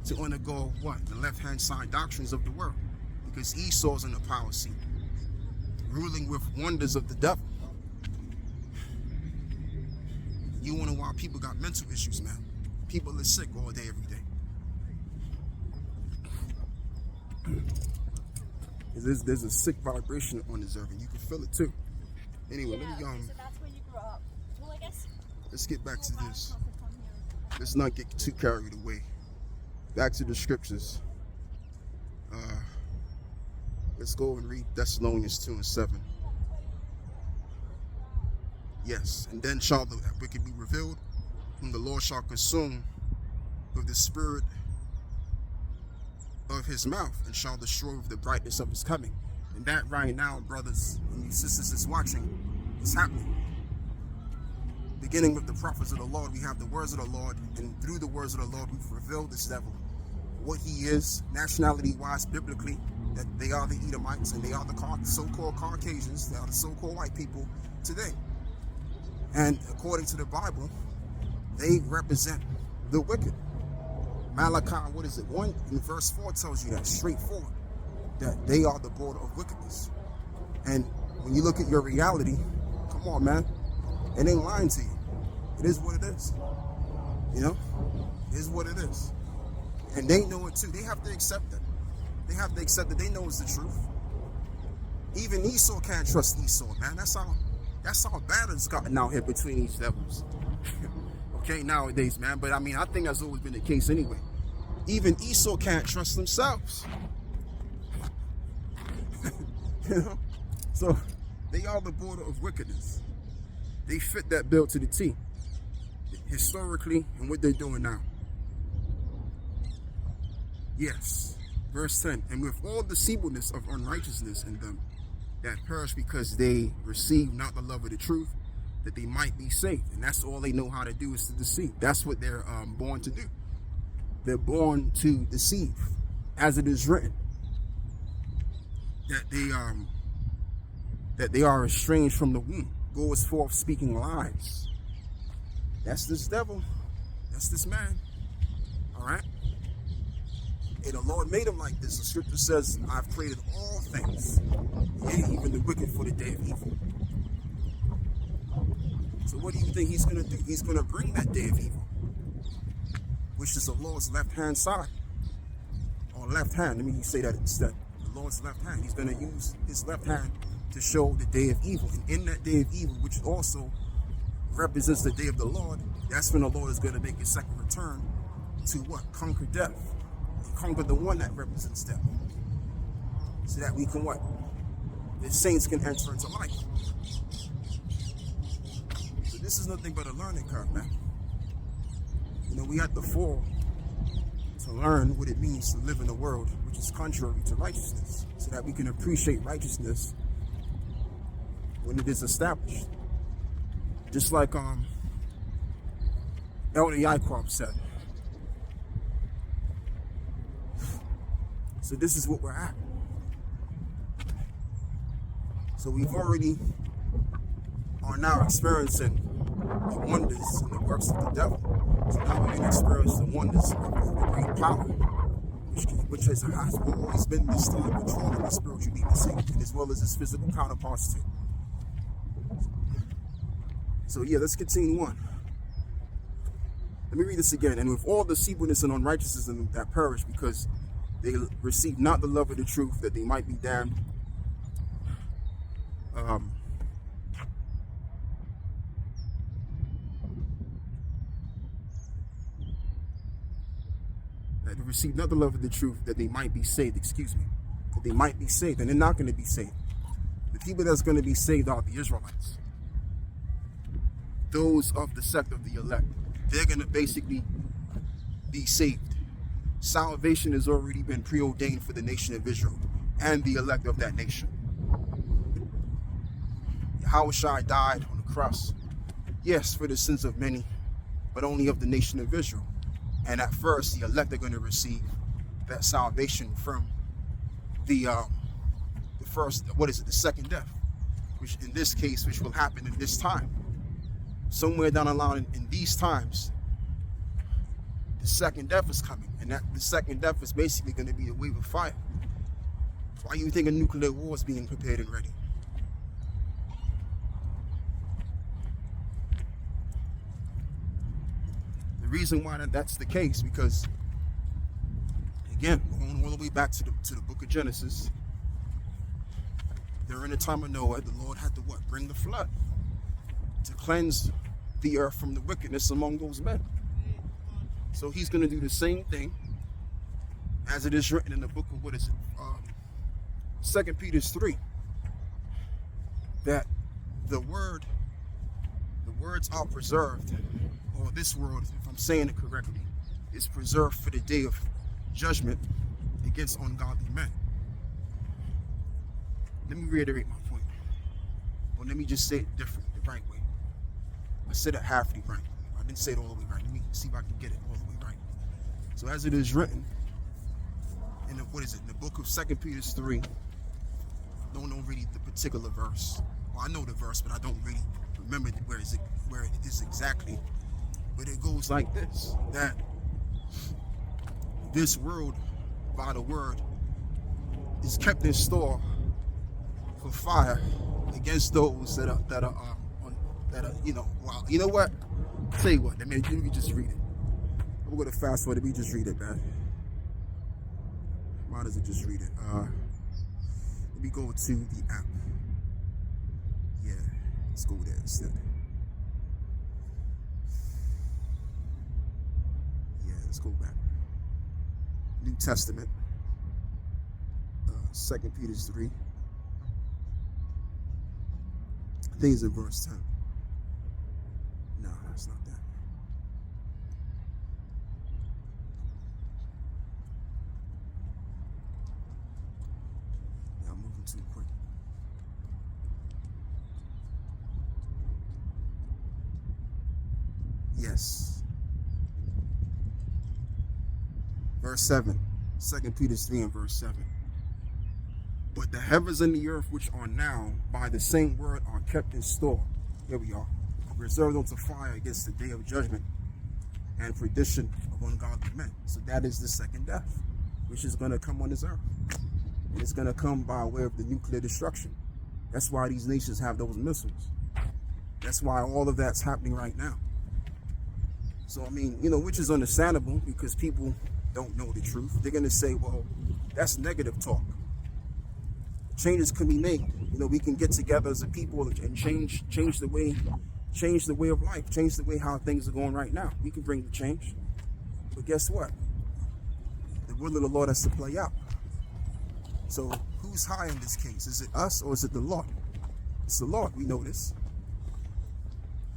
to undergo what? The left-hand side doctrines of the world. Because Esau's in the power seat, ruling with wonders of the devil. You wonder why people got mental issues, man. People are sick all day, every day. There's a sick vibration on this earth, and you can feel it too. Anyway, yeah, let me so that's where you grew up. Well, I guess. Let's get back to this. Let's not get too carried away. Back to the scriptures. Let's go and read Thessalonians 2:7. Yes, and then shall the wicked be revealed, whom the Lord shall consume with the spirit of his mouth, and shall destroy with the brightness of his coming. And that right now, brothers and sisters is watching, is happening. Beginning with the prophets of the Lord, we have the words of the Lord, and through the words of the Lord, we've revealed this devil, what he is, nationality-wise, biblically, that they are the Edomites, and they are the so-called Caucasians, they are the so-called white people today. And according to the Bible, they represent the wicked. Malachi, 1 in verse 4 tells you that straightforward, that they are the border of wickedness. And when you look at your reality, come on, man, it ain't lying to you. It is what it is. You know, it is what it is. And they know it too. They have to accept it. They have to accept that they know it's the truth. Even Esau can't trust Esau, man. That's how bad it's gotten out here between these devils. Okay, nowadays, man. But I mean, I think that's always been the case anyway. Even Esau can't trust themselves. You know? So they are the border of wickedness. They fit that bill to the T, historically, and what they're doing now. Yes, verse 10, and with all deceitfulness of unrighteousness in them that perish, because they receive not the love of the truth, that they might be saved. And that's all they know how to do, is to deceive. That's what they're born to do. They're born to deceive, as it is written, that they are estranged from the womb, goes forth speaking lies. That's this devil. That's this man. All right. And the Lord made him like this. The scripture says, I've created all things, yea, even the wicked for the day of evil. So what do you think he's going to do? He's going to bring that day of evil, which is the Lord's left-hand side. Or left hand. Let me say that instead. The Lord's left hand. He's going to use his left hand to show the day of evil. And in that day of evil, which also represents the day of the Lord, that's when the Lord is going to make his second return to what? Conquer death. Conquer the one that represents death, so that we can what? The saints can enter into life. So this is nothing but a learning curve, man. You know, we have to fall to learn what it means to live in a world which is contrary to righteousness, so that we can appreciate righteousness when it is established. Just like Elder Yaquab said. So this is what we're at. So we've already are now experiencing the wonders and the works of the devil. So now we can experience the wonders of the great power, which has always been this time controlling the spiritual demons, and as well as his physical counterparts too. So yeah, let's continue on. Let me read this again. And with all deceitfulness and unrighteousness in them that perish, because they receive not the love of the truth, that they might be damned. That they receive not the love of the truth, that they might be saved. That they might be saved, and they're not going to be saved. The people that's going to be saved are the Israelites, those of the sect of the elect. They're going to basically be saved. Salvation has already been preordained for the nation of Israel and the elect of that nation. Yahushua died on the cross, yes, for the sins of many, but only of the nation of Israel. And at first, the elect are going to receive that salvation from the second death, which in this case, which will happen in this time. Somewhere down the line in these times, the second death is coming, and that the second death is basically going to be a wave of fire. Why you think a nuclear war is being prepared and ready? The reason why that's the case, because again, going all the way back to the book of Genesis, during the time of Noah, the Lord had to what? Bring the flood to cleanse the earth from the wickedness among those men. So he's going to do the same thing as it is written in the book of, what is it? 2 Peter 3. That the words are preserved, or this world, if I'm saying it correctly, is preserved for the day of judgment against ungodly men. Let me reiterate my point. Or let me just say it different, the right way. I said it halfly right. I didn't say it all the way right. Let me see if I can get it all the way right. So as it is written in the, in the book of 2 Peter 3, I don't know really the particular verse. Well, I know the verse, but I don't really remember where it is exactly. But it goes like this, that this world, by the word, is kept in store for fire against those that are well, you know what? Tell you what, let me just read it. We're gonna fast forward. Let me just read it, man. Might as well just read it. Let me go to the app. Yeah, let's go there instead. Yeah, let's go back. New Testament, 2 Peter 3. I think it's in verse 10. No, that's not that. Yeah, I'm moving too quick. Yes. Verse 7. 2 Peter 3 and verse 7. But the heavens and the earth, which are now by the same word, are kept in store. Here we are. Reserved unto fire against the day of judgment and perdition of ungodly men. So that is the second death, which is going to come on this earth. And it's going to come by way of the nuclear destruction. That's why these nations have those missiles. That's why all of that's happening right now. So, I mean, which is understandable, because people don't know the truth. They're going to say, well, that's negative talk. Changes can be made. We can get together as a people and change the way of life, change the way how things are going right now. We can bring the change. But guess what? The will of the Lord has to play out. So who's high in this case? Is it us or is it the Lord? It's the Lord. We know this.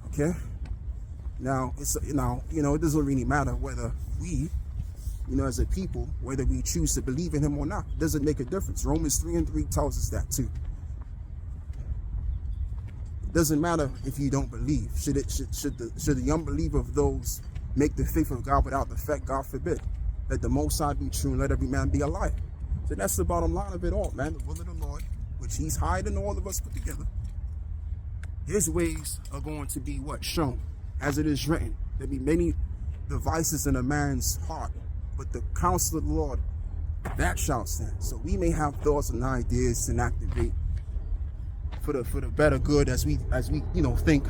Okay? Now, it doesn't really matter whether we, as a people, whether we choose to believe in him or not. It doesn't make a difference. Romans 3 and 3 tells us that too. It doesn't matter if you don't believe. Should the unbelief of those make the faith of God without effect? God forbid. Let the Most High be true and let every man be a liar. So that's the bottom line of it all, man. The will of the Lord, which he's hiding all of us put together. His ways are going to be what? Shown. As it is written. There be many devices in a man's heart, but the counsel of the Lord, that shall stand. So we may have thoughts and ideas and activate for the better good as we think.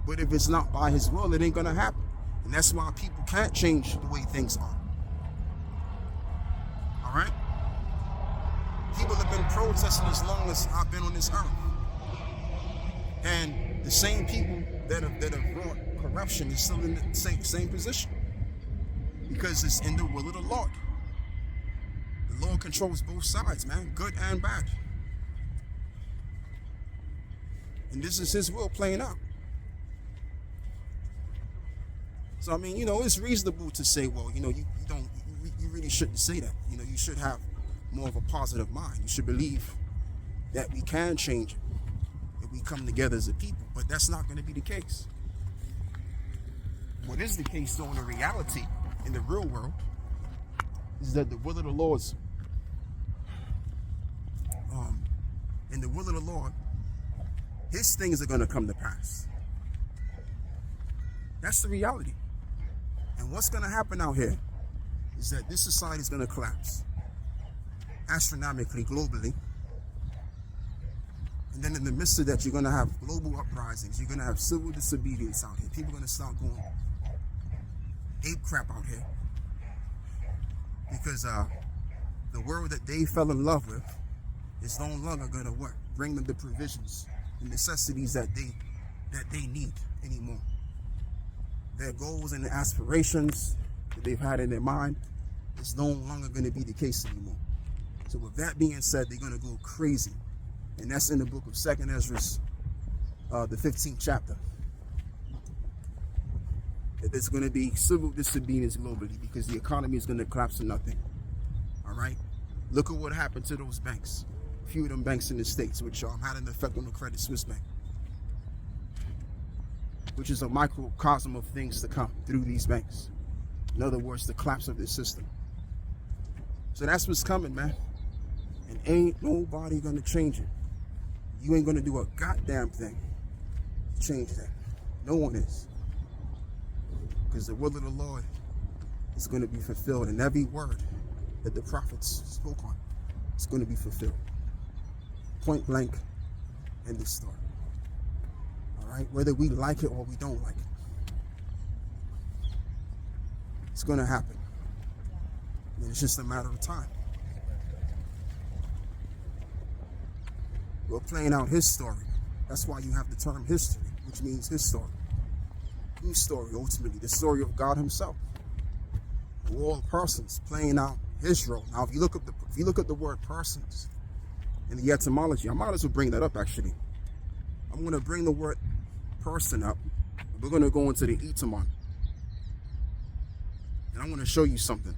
But if it's not by his will, it ain't gonna happen. And that's why people can't change the way things are. Alright? People have been protesting as long as I've been on this earth. And the same people that have brought corruption is still in the same position. Because it's in the will of the Lord. The Lord controls both sides, man, good and bad. And this is his will playing out. So, I mean, it's reasonable to say, well, you really shouldn't say that. You should have more of a positive mind. You should believe that we can change it if we come together as a people. But that's not going to be the case. What is the case, though, in the reality, in the real world, is that the will of the Lord's, in the will of the Lord, his things are going to come to pass. That's the reality. And what's going to happen out here is that this society is going to collapse astronomically, globally. And then in the midst of that, you're going to have global uprisings. You're going to have civil disobedience out here. People are going to start going ape crap out here. Because the world that they fell in love with is no longer going to what? Bring them the provisions, the necessities that they need anymore. Their goals and aspirations that they've had in their mind is no longer going to be the case anymore. So with that being said, they're going to go crazy. And that's in the book of 2nd Ezra, the 15th chapter. There's going to be civil disobedience globally because the economy is going to collapse to nothing. All right? Look at what happened to those banks. A few of them banks in the States, which had an effect on the Credit Suisse Bank, which is a microcosm of things to come through these banks. In other words, the collapse of this system. So that's what's coming, man. And ain't nobody going to change it. You ain't going to do a goddamn thing to change that. No one is. Because the will of the Lord is going to be fulfilled. And every word that the prophets spoke on is going to be fulfilled. Point blank, end of story. All right? Whether we like it or we don't like it. It's going to happen. And it's just a matter of time. We're playing out his story. That's why you have the term history, which means his story. Whose story, ultimately? The story of God himself. We're all persons playing out his role. Now, if you look up the word persons in the etymology, I might as well bring that up, actually. I'm going to bring the word person up. We're going to go into the etymon. And I'm going to show you something.